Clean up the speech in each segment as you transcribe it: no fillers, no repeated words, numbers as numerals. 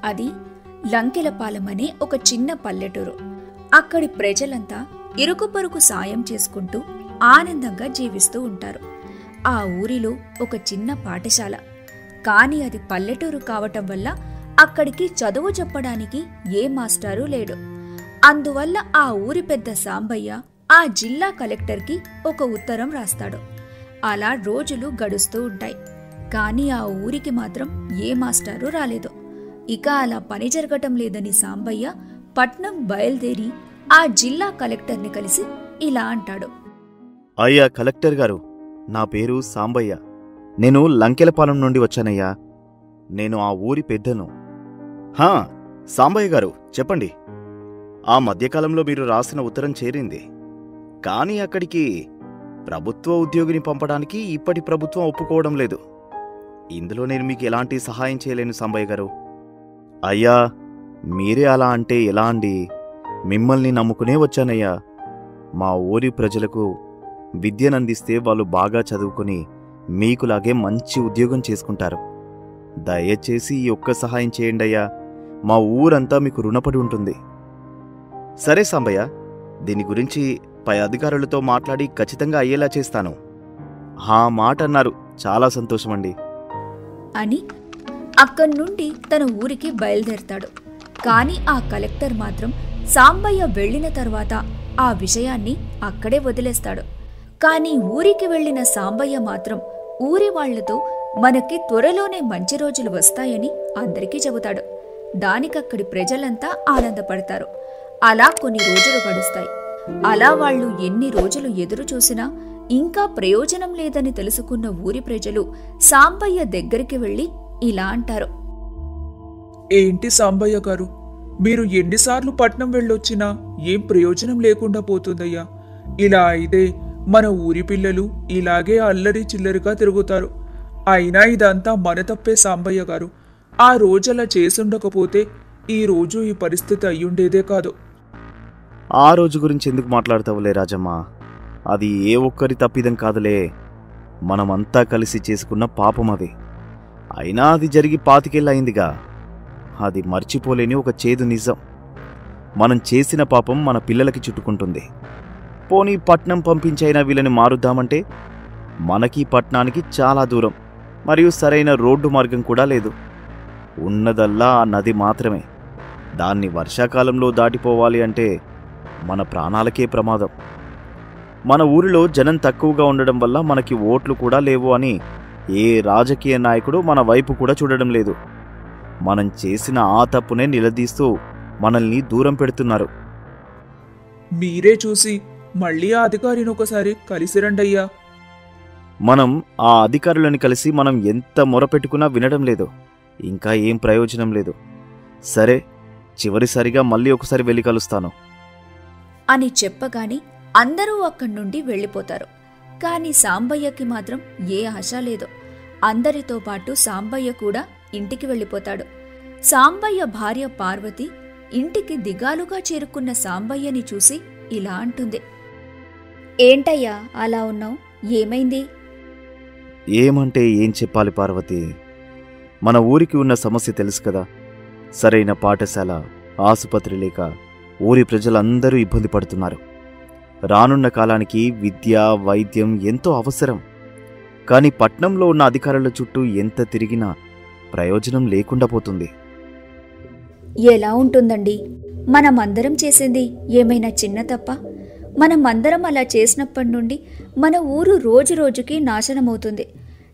అది లంకెలపాలెం అనే ఒక చిన్న పల్లెటూరు. అక్కడి ప్రజలంతా ఇరుకుపొరుకు సాయం చేసుకుంటూ ఆనందంగా జీవిస్తూ ఉంటారు. ఆ ఊరిలో ఒక చిన్న పాఠశాల, కాని అది పల్లెటూరు కావటం వల్ల అక్కడికి చదువు చెప్పడానికి ఏ మాస్టారు లేడు. అందువల్ల ఆ ఊరి పెద్ద సాంబయ్య ఆ జిల్లా కలెక్టర్కి ఒక ఉత్తరం రాస్తాడు. అలా రోజులు గడుస్తూ ఉంటాయి. కానీ ఆ ఊరికి మాత్రం ఏ మాస్టారు రాలేదు. ఇక అలా పని జరగటం లేదని సాంబయ్య పట్నం బయలుదేరి ఆ జిల్లా కలెక్టర్ని కలిసి ఇలా అంటాడు. అయ్యా కలెక్టర్ గారు, నా పేరు సాంబయ్య. నేను లంకెలపాలెం నుండి వచ్చానయ్యా. నేను ఆ ఊరి పెద్దను. హా, సాంబయ్య గారు చెప్పండి. ఆ మధ్యకాలంలో మీరు రాసిన ఉత్తరం చేరింది. కానీ అక్కడికి ప్రభుత్వ ఉద్యోగిని పంపడానికి ఇప్పటి ప్రభుత్వం ఒప్పుకోవడం లేదు. ఇందులో నేను మీకు ఎలాంటి సహాయం చేయలేను సాంబయ్య గారు. అయ్యా, మీరే అలా అంటే ఎలా అండి? మిమ్మల్ని నమ్ముకునే వచ్చానయ్యా. మా ఊరి ప్రజలకు విద్యనందిస్తే వాళ్ళు బాగా చదువుకుని మీకులాగే మంచి ఉద్యోగం చేసుకుంటారు. దయచేసి ఈ ఒక్క సహాయం చేయండి అయ్యా. మా ఊరంతా మీకు రుణపడి ఉంటుంది. సరే సాంబయ్య, దీని గురించి పై అధికారులతో మాట్లాడి ఖచ్చితంగా అయ్యేలా చేస్తాను. ఆ మాట అన్నారు, చాలా సంతోషమండి అని అక్కడి నుండి తన ఊరికి బయలుదేరతాడు. కాని ఆ కలెక్టర్ మాత్రం సాంబయ్య వెళ్లిన తర్వాత ఆ విషయాన్ని అక్కడే వదిలేస్తాడు. కాని ఊరికి వెళ్లిన సాంబయ్య మాత్రం ఊరి వాళ్లతో మనకి త్వరలోనే మంచి రోజులు వస్తాయని అందరికీ చెబుతాడు. దానికక్కడి ప్రజలంతా ఆనందపడతారు. అలా కొన్ని రోజులు గడుస్తాయి. అలా వాళ్ళు ఎన్ని రోజులు ఎదురు చూసినా ఇంకా ప్రయోజనం లేదని తెలుసుకున్న ఊరి ప్రజలు సాంబయ్య దగ్గరికి వెళ్లి ఇలా అంటారు. ఏంటి సాంబయ్య గారు, మీరు ఎన్నిసార్లు పట్నం వెళ్ళొచ్చినా ఏం ప్రయోజనం లేకుండా పోతుందయ్యా. ఇలా అయితే మన ఊరి పిల్లలు ఇలాగే అల్లరి చిల్లరిగా తిరుగుతారు. అయినా ఇదంతా మన తప్పే సాంబయ్య గారు. ఆ రోజలా చేసుండకపోతే ఈ రోజు ఈ పరిస్థితి అయ్యుండేదే కాదు. ఆ రోజు గురించి ఎందుకు మాట్లాడతావులే రాజమ్మ. అది ఏ ఒక్కరి తప్పిదం కాదులే. మనమంతా కలిసి చేసుకున్న పాపం అది. అయినా అది జరిగి 25 ఏళ్ళయిందిగా. అది మర్చిపోలేని ఒక చేదు నిజం. మనం చేసిన పాపం మన పిల్లలకి చుట్టుకుంటుంది. పోనీ పట్నం పంపించైనా వీళ్ళని మారుద్దామంటే మనకి పట్నానికి చాలా దూరం, మరియు సరైన రోడ్డు మార్గం కూడా లేదు. ఉన్నదల్లా ఆ నది మాత్రమే. దాన్ని వర్షాకాలంలో దాటిపోవాలి అంటే మన ప్రాణాలకే ప్రమాదం. మన ఊరిలో జనం తక్కువగా ఉండడం వల్ల మనకి ఓట్లు కూడా లేవు అని ఏ రాజకీయ నాయకుడు మన వైపు కూడా చూడడం లేదు. మనం చేసిన ఆ తప్పునే నిలదీస్తూ మనల్ని దూరం పెడుతున్నారు. మీరే చూసి మళ్ళీ ఆ అధికారిని ఒకసారి కలిసిరండయ్యా. మనం ఆ అధికారులను కలిసి మనం ఎంత మొరపెట్టుకున్నా వినడం లేదు. ఇంకా ఏం ప్రయోజనం లేదు. సరే, చివరిసారిగా మళ్ళీ ఒకసారి వెళ్ళి కలుస్తాను అని చెప్పగానే అందరూ అక్కడి నుండి వెళ్ళిపోతారు. కాని సాంబయ్యకి మాత్రం ఏ ఆశ లేదు. అందరితో పాటు సాంబయ్య కూడా ఇంటికి వెళ్ళిపోతాడు. సాంబయ్య భార్య పార్వతి ఇంటికి దిగాలుగా చేరుకున్న సాంబయ్యని చూసి ఇలా అంటుంది. ఏంటయ్యా అలా ఉన్నావు? ఏమైంది? ఏమంటే ఏం చెప్పాలి పార్వతి. మన ఊరికి ఉన్న సమస్య తెలుసు కదా. సరైన పాఠశాల, ఆసుపత్రి లేక ఊరి ప్రజలందరూ ఇబ్బంది పడుతున్నారు. రానున్న కాలానికి విద్య, వైద్యం ఎంతో అవసరం. కానీ పట్నంలో ఉన్న అధికారుల చుట్టూ ఎంత తిరిగినా ప్రయోజనం లేకుండా పోతుంది. ఎలా ఉంటుందండి? మనమందరం చేసింది ఏమైనా చిన్న తప్ప? మనమందరం అలా చేసినప్పటి నుండి మన ఊరు రోజురోజుకి నాశనమవుతుంది.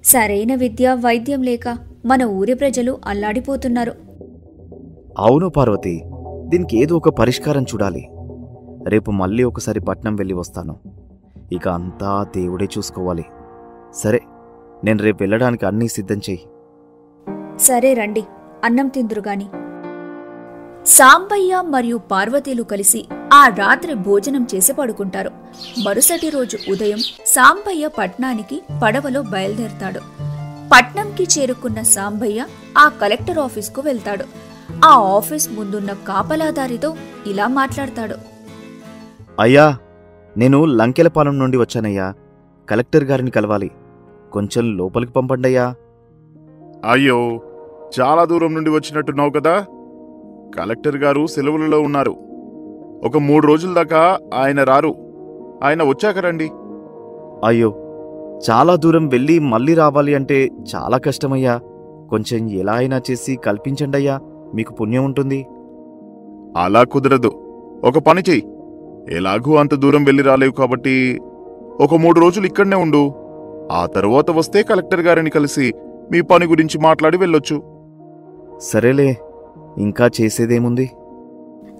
సరైన విద్య, వైద్యం లేక మన ఊరి ప్రజలు అల్లాడిపోతున్నారు. అవును పార్వతి, దీనికి ఏదో ఒక పరిష్కారం చూడాలి. రేపు మళ్ళీ ఒకసారి పట్నం వెళ్ళి వస్తాను. ఇక అంతా దేవుడే చూసుకోవాలి. సరే, నేను రేపు వెళ్ళడానికి అన్నీ సిద్ధం చెయ్యి. సరే రండి, అన్నం తిందురుగాని. సాంబయ్య మరియు పార్వతీలు కలిసి ఆ రాత్రి భోజనం చేసి పడుకుంటారు. మరుసటి రోజు ఉదయం సాంబయ్య పట్నానికి పడవలో బయలుదేరతాడు. పట్నంకి చేరుకున్న సాంబయ్య ఆ కలెక్టర్ ఆఫీస్కు వెళ్తాడు. ఆ ఆఫీస్ ముందున్న కాపలాదారితో ఇలా మాట్లాడతాడు. అయ్యా, నేను లంకెలపాలెం నుండి వచ్చానయ్యా. కలెక్టర్ గారిని కలవాలి. కొంచెం లోపలికి పంపండయ్యా. అయ్యో, చాలా దూరం నుండి వచ్చినట్టున్నావు కదా. కలెక్టర్ గారు సెలవులలో ఉన్నారు. ఒక 3 రోజుల దాకా ఆయన రారు. ఆయన వచ్చాక రండి. అయ్యో, చాలా దూరం వెళ్ళి మళ్ళీ రావాలి అంటే చాలా కష్టమయ్యా. కొంచెం ఎలా అయినా చేసి కల్పించండయ్యా, మీకు పుణ్యం ఉంటుంది. అలా కుదరదు. ఒక పని చెయ్యి. ఎలాగూ అంత దూరం వెళ్ళి రాలేవు కాబట్టి ఒక 3 రోజులు ఇక్కడనే ఉండు. ఆ తరువాత వస్తే కలెక్టర్ గారిని కలిసి మీ పని గురించి మాట్లాడి వెళ్ళొచ్చు. సరేలే, ఇంకా చేసేదేముంది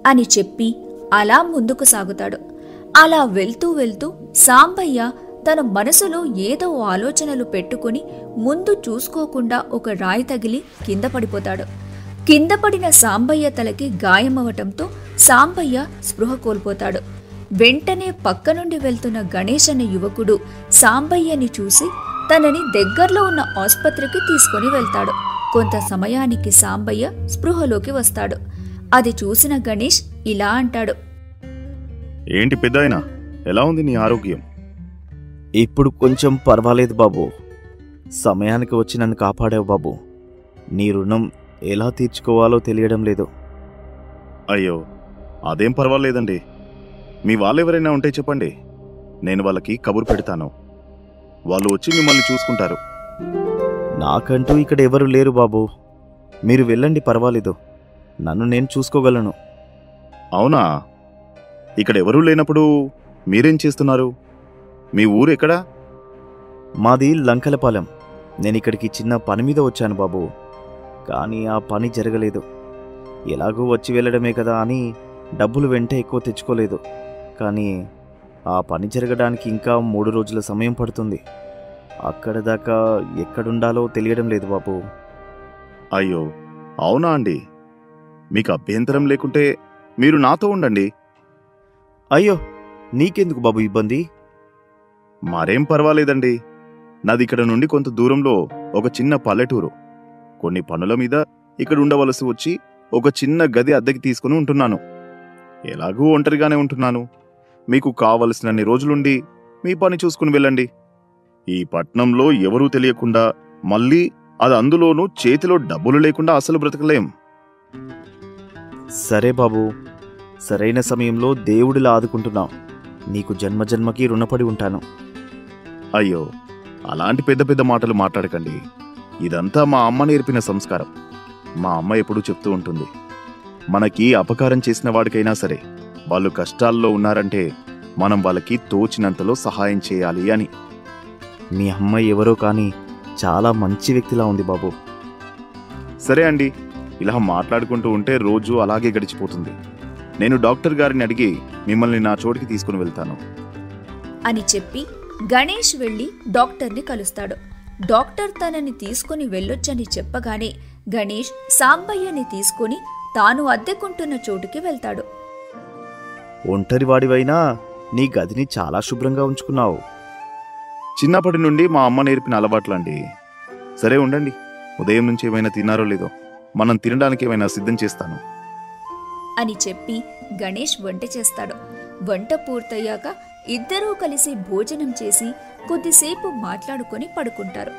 అని చెప్పి అలా ముందుకు సాగుతాడు. అలా వెళ్తూ వెళ్తూ సాంబయ్య తన మనసులో ఏదో ఆలోచనలు పెట్టుకుని ముందు చూసుకోకుండా ఒక రాయి తగిలి కింద పడిపోతాడు. కింద పడిన సాంబయ్య తలకి గాయమవటంతో సాంబయ్య స్పృహ కోల్పోతాడు. వెంటనే పక్క నుండి వెళ్తున్న గణేష్ అనే యువకుడు సాంబయ్యని చూసి తనని దగ్గర్లో ఉన్న ఆస్పత్రికి తీసుకుని వెళ్తాడు. కొంత సమయానికి సాంబయ్య స్పృహలోకి వస్తాడు. అది చూసిన గణేష్ ఇలా అంటాడు. ఏంటి పెద్దాయనా, ఎలా ఉంది నీ ఆరోగ్యం? ఇప్పుడు కొంచెం పర్వాలేదు బాబు. సమయానికి వచ్చి నన్ను కాపాడావు బాబు. నీ రుణం ఎలా తీర్చుకోవాలో తెలియడం లేదు. అయ్యో, అదేం పర్వాలేదండి. మీ వాళ్ళెవరైనా ఉంటే చెప్పండి, నేను వాళ్ళకి కబురు పెడతాను. వాళ్ళు వచ్చి మిమ్మల్ని చూసుకుంటారు. నాకంటూ ఇక్కడ ఎవరు లేరు బాబు. మీరు వెళ్ళండి, పర్వాలేదు. నన్ను నేను చూసుకోగలను. అవునా? ఇక్కడ ఎవరూ లేనప్పుడు మీరేం చేస్తున్నారు? మీ ఊరు ఎక్కడా? మాది లంకలపాలెం. నేనిక్కడికి చిన్న పని మీద వచ్చాను బాబు. కానీ ఆ పని జరగలేదు. ఎలాగూ వచ్చి వెళ్ళడమే కదా అని డబ్బులు వెంటే ఎక్కువ తెచ్చుకోలేదు. కానీ ఆ పని జరగడానికి ఇంకా 3 రోజుల సమయం పడుతుంది. అక్కడ దాకా ఎక్కడుండాలో తెలియడం లేదు బాబు. అయ్యో, అవునా అండి? మీకు అభ్యంతరం లేకుంటే మీరు నాతో ఉండండి. అయ్యో, నీకెందుకు బాబు ఇబ్బంది? మరేం పర్వాలేదండి. నాది ఇక్కడ నుండి కొంత దూరంలో ఒక చిన్న పల్లెటూరు. కొన్ని పనుల మీద ఇక్కడ ఉండవలసి వచ్చి ఒక చిన్న గది అద్దెకి తీసుకుని ఉంటున్నాను. ఎలాగూ ఒంటరిగానే ఉంటున్నాను. మీకు కావలసినన్ని రోజులుండి మీ పని చూసుకుని వెళ్ళండి. ఈ పట్నంలో ఎవరూ తెలియకుండా, మళ్ళీ అది అందులోనూ చేతిలో డబ్బులు లేకుండా అసలు బ్రతకలేం. సరే బాబు, సరైన సమయంలో దేవుడిలా ఆదుకుంటున్నావు. నీకు జన్మజన్మకి రుణపడి ఉంటాను. అయ్యో, అలాంటి పెద్ద పెద్ద మాటలు మాట్లాడకండి. ఇదంతా మా అమ్మ నేర్పిన సంస్కారం. మా అమ్మ ఎప్పుడూ చెప్తూ ఉంటుంది, మనకి అపకారం చేసిన వాడికైనా సరే వాళ్ళు కష్టాల్లో ఉన్నారంటే మనం వాళ్ళకి తోచినంతలో సహాయం చేయాలి అని. మీ అమ్మ ఎవరో కానీ చాలా మంచి వ్యక్తిలా ఉంది బాబు. సరే అండి, ఇలా మాట్లాడుకుంటూ ఉంటే రోజు అలాగే గడిచిపోతుంది. నేను డాక్టర్ గారిని అడిగి మిమ్మల్ని నా చోటికి తీసుకుని వెళ్తాను అని చెప్పి గణేష్ వెళ్లి డాక్టర్ని కలుస్తాడు. డాక్టర్ తనని తీసుకుని వెళ్ళొచ్చని చెప్పగానే గణేష్ సాంబయ్యని తీసుకుని తాను అద్దెకుంటున్న చోటుకి వెళ్తాడు. ఒంటరివాడివైనా నీ గదిని చాలా శుభ్రంగా ఉంచుకున్నావు. చిన్నప్పటి నుండి మా అమ్మ నేర్పిన అలవాట్లండి. సరే ఉండండి, ఉదయం నుంచి ఏమైనా తిన్నారో లేదో, మనం తినడానికి ఏమైనా సిద్ధం చేస్తాను అని చెప్పి గణేష్ వంట చేస్తాడు. వంట పూర్తయ్యాక ఇద్దరూ కలిసి భోజనం చేసి కొద్దిసేపు మాట్లాడుకొని పడుకుంటారు.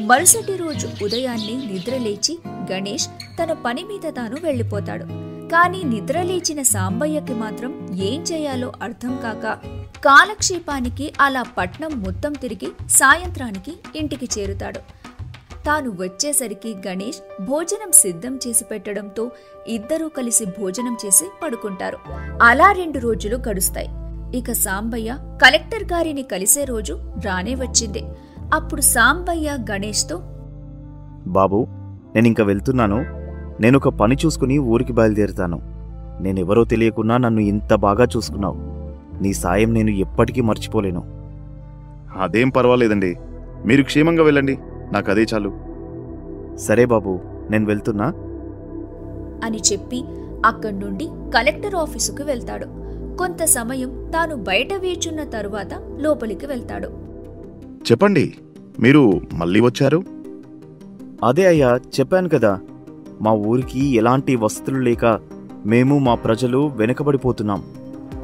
మరుసటి రోజు ఉదయాన్నే నిద్రలేచి గణేష్ తన పని మీద తాను వెళ్ళిపోతాడు. కానీ నిద్రలేచిన సాంబయ్యకి మాత్రం ఏం చేయాలో అర్థం కాక కాలక్షేపానికి అలా పట్నం మొత్తం తిరిగి సాయంత్రానికి ఇంటికి చేరుతాడు. తాను వచ్చేసరికి గణేష్ భోజనం సిద్ధం చేసి పెట్టడంతో ఇద్దరూ కలిసి భోజనం చేసి పడుకుంటారు. అలా 2 రోజులు గడుస్తాయి. ఇక సాంబయ్య కలెక్టర్ గారిని కలిసే రోజు రానే వచ్చింది. అప్పుడు సాంబయ్య గణేష్తో, బాబు, నేనింక వెళ్తున్నాను. నేనొక పని చూసుకుని ఊరికి బయలుదేరుతాను. నేనెవరో తెలియకున్నా నన్ను ఇంత బాగా చూసుకున్నావు. నీ సాయం నేను ఎప్పటికీ మర్చిపోలేను. అదేం పర్వాలేదండి, మీరు క్షేమంగా వెళ్ళండి, నాకదే చాలు. సరే బాబు, నేను వెళ్తున్నా అని చెప్పి అక్కడి నుండి కలెక్టర్ ఆఫీసుకు వెళ్తాడు. కొంత సమయం తాను బయట వేచున్న తరువాత లోపలికి వెళ్తాడు. చెప్పండి, మీరు మళ్ళీ వచ్చారు? అదే అయ్యా, చెప్పాను కదా, మా ఊరికి ఎలాంటి వసతులు లేక మేము మా ప్రజలు వెనకబడిపోతున్నాం.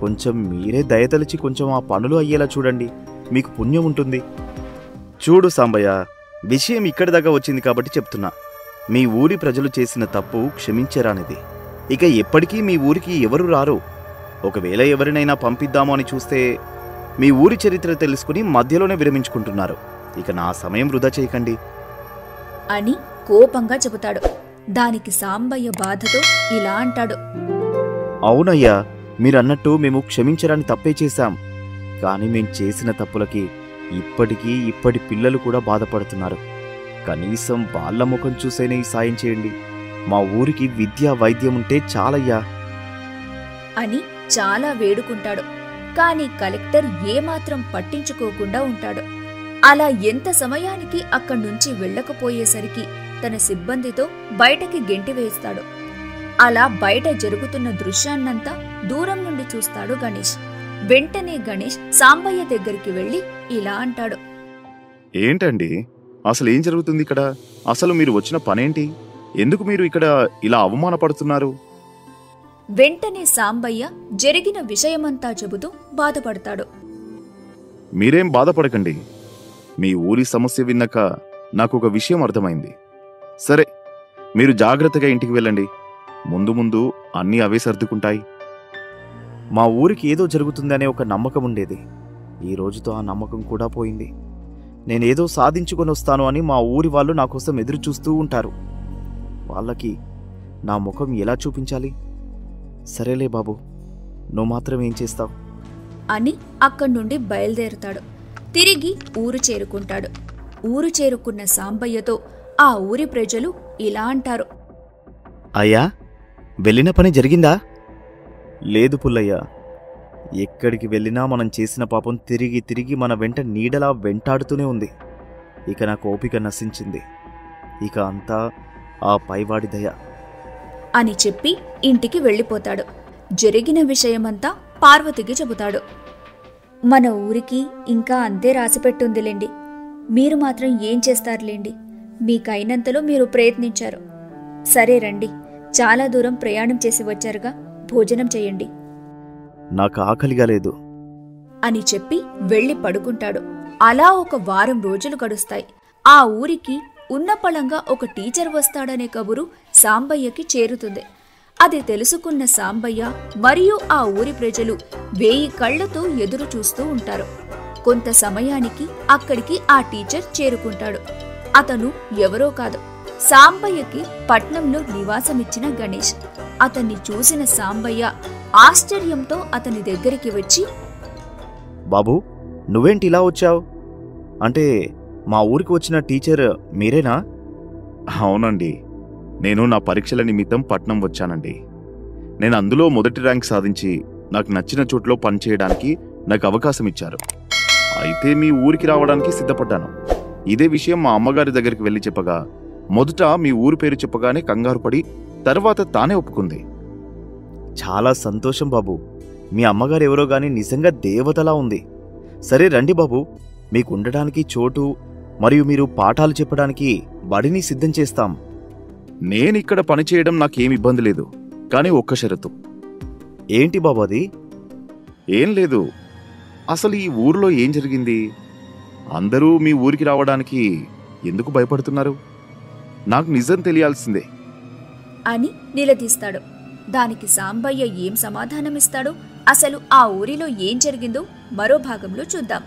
కొంచెం మీరే దయతలిచి కొంచెం ఆ పనులు అయ్యేలా చూడండి, మీకు పుణ్యం ఉంటుంది. చూడు సాంబయ్య, విషయం ఇక్కడి దాకా వచ్చింది కాబట్టి చెప్తున్నా. మీ ఊరి ప్రజలు చేసిన తప్పు క్షమించరానిది. ఇక ఎప్పటికీ మీ ఊరికి ఎవరు రారు. ఒకవేళ ఎవరినైనా పంపిద్దాము అని చూస్తే మీ ఊరి చరిత్ర తెలుసుకుని మధ్యలోనే విరమించుకుంటున్నారు. ఇక నా సమయం వృధా చేయకండి అని కోపంగా చెబుతాడు. దానికి సాంబయ్య బాధతో ఇలా అంటాడు. అవునయ్యా, మీరన్నట్టు మేము క్షమించరాని తప్పే చేశాం. కానీ మేం చేసిన తప్పులకి ఇప్పటికీ ఇప్పటి పిల్లలు కూడా బాధపడుతున్నారు. కనీసం వాళ్ళ ముఖం చూసైనా ఈ సాయం చేయండి. మా ఊరికి విద్యా వైద్యం ఉంటే చాలయ్యా అని చాలా వేడుకుంటాడు. కాని కలెక్టర్ ఏమాత్రం పట్టించుకోకుండా ఉంటాడు. అలా ఎంత సమయానికి అక్కడ్నుంచి వెళ్ళకపోయేసరికి తన సిబ్బందితో బయటకి గెంటివేస్తాడు. అలా బయట జరుగుతున్న దృశ్యాన్నంతా దూరం నుండి చూస్తాడు గణేష్. వెంటనే గణేష్ సాంబయ్య దగ్గరికి వెళ్లి ఇలా అంటాడు. ఏంటండి, అసలు ఏం జరుగుతుంది ఇక్కడ? అసలు మీరు వచ్చిన పనేంటి? ఎందుకు మీరు ఇక్కడ ఇలా అవమానపడుతున్నారు? వెంటనే సాంబయ్య జరిగిన విషయమంతా చెబుతూ బాధపడతాడు. మీరేం బాధపడకండి. మీ ఊరి సమస్య విన్నాక నాకు ఒక విషయం అర్థమైంది. సరే, మీరు జాగ్రత్తగా ఇంటికి వెళ్ళండి. ముందు ముందు అన్నీ అవే సర్దుకుంటాయి. మా ఊరికి ఏదో జరుగుతుందనే ఒక నమ్మకం ఉండేది. ఈ రోజుతో ఆ నమ్మకం కూడా పోయింది. నేనేదో సాధించుకొని వస్తాను అని మా ఊరి వాళ్ళు నా కోసం ఎదురు చూస్తూ ఉంటారు. వాళ్ళకి నా ముఖం ఎలా చూపించాలి? సరేలే బాబు, నువ్వు మాత్రం ఏం చేస్తావు అని అక్కడ్నుండి బయలుదేరుతాడు. తిరిగి ఊరు చేరుకుంటాడు. ఊరు చేరుకున్న సాంబయ్యతో ఆ ఊరి ప్రజలు ఇలా అంటారు. అయ్యా, వెళ్ళిన పని జరిగిందా? లేదు పుల్లయ్య, ఎక్కడికి వెళ్ళినా మనం చేసిన పాపం తిరిగి తిరిగి మన వెంట నీడలా వెంటాడుతూనే ఉంది. ఇక నాకు ఓపిక నశించింది. ఇక అంతా ఆ పైవాడి దయ అని చెప్పి ఇంటికి వెళ్ళిపోతాడు. జరిగిన విషయమంతా పార్వతికి చెబుతాడు. మన ఊరికి ఇంకా అంతే రాసిపెట్టుందిలేండి. మీరు మాత్రం ఏం చేస్తారులేండి. మీకైనంతలో మీరు ప్రయత్నించారు. సరే రండి, చాలా దూరం ప్రయాణం చేసి వచ్చారుగా, భోజనం చెయ్యండి నాకు ఆకలిగా లేదు అని చెప్పి వెళ్ళి పడుకుంటాడు. అలా ఒక వారం రోజులు గడుస్తాయి. ఆ ఊరికి ఉన్నపళంగా ఒక టీచర్ వస్తాడనే కబురు సాంబయ్యకి చేరుతుంది. అది తెలుసుకున్న సాంబయ్య మరియు ఆ ఊరి ప్రజలు 1000 కళ్లతో ఎదురు చూస్తూ ఉంటారు. కొంత సమయానికి అక్కడికి ఆ టీచర్ చేరుకుంటాడు. అతను ఎవరో కాదు, సాంబయ్యకి పట్నంలో నివాసమిచ్చిన గణేష్. అతన్ని చూసిన సాంబయ్య ఆశ్చర్యంతో అతని దగ్గరికి వచ్చి, బాబు, నువ్వేంటి ఇలా వచ్చావు? అంటే మా ఊరికి వచ్చిన టీచర్ మీరేనా? అవునండి, నేను నా పరీక్షల నిమిత్తం పట్నం వచ్చానండి. నేను అందులో మొదటి ర్యాంక్ సాధించి నాకు నచ్చిన చోట్లో పనిచేయడానికి నాకు అవకాశం ఇచ్చారు. అయితే మీ ఊరికి రావడానికి సిద్ధపడ్డాను. ఇదే విషయం మా అమ్మగారి దగ్గరికి వెళ్ళి చెప్పగా మొదట మీ ఊరు పేరు చెప్పగానే కంగారు పడి తర్వాత తానే ఒప్పుకుంది. చాలా సంతోషం బాబు. మీ అమ్మగారు ఎవరో గాని నిజంగా దేవతలా ఉంది. సరే రండి బాబు, మీకు ఉండడానికి చోటు మరియు మీరు పాఠాలు చెప్పడానికి బడిని సిద్ధం చేస్తాం. నేనిక్కడ పనిచేయడం నాకేం ఇబ్బంది లేదు, కానీ ఒక్క షరతు. ఏంటి బాబు అది? ఏం లేదు, అసలు ఈ ఊర్లో ఏం జరిగింది? అందరూ మీ ఊరికి రావడానికి ఎందుకు భయపడుతున్నారు? నాకు నిజం తెలియాల్సిందే అని నిలదీస్తాడు. దానికి సాంబయ్య ఏం సమాధానమిస్తాడో, అసలు ఆ ఊరిలో ఏం జరిగిందో మరో భాగంలో చూద్దాం.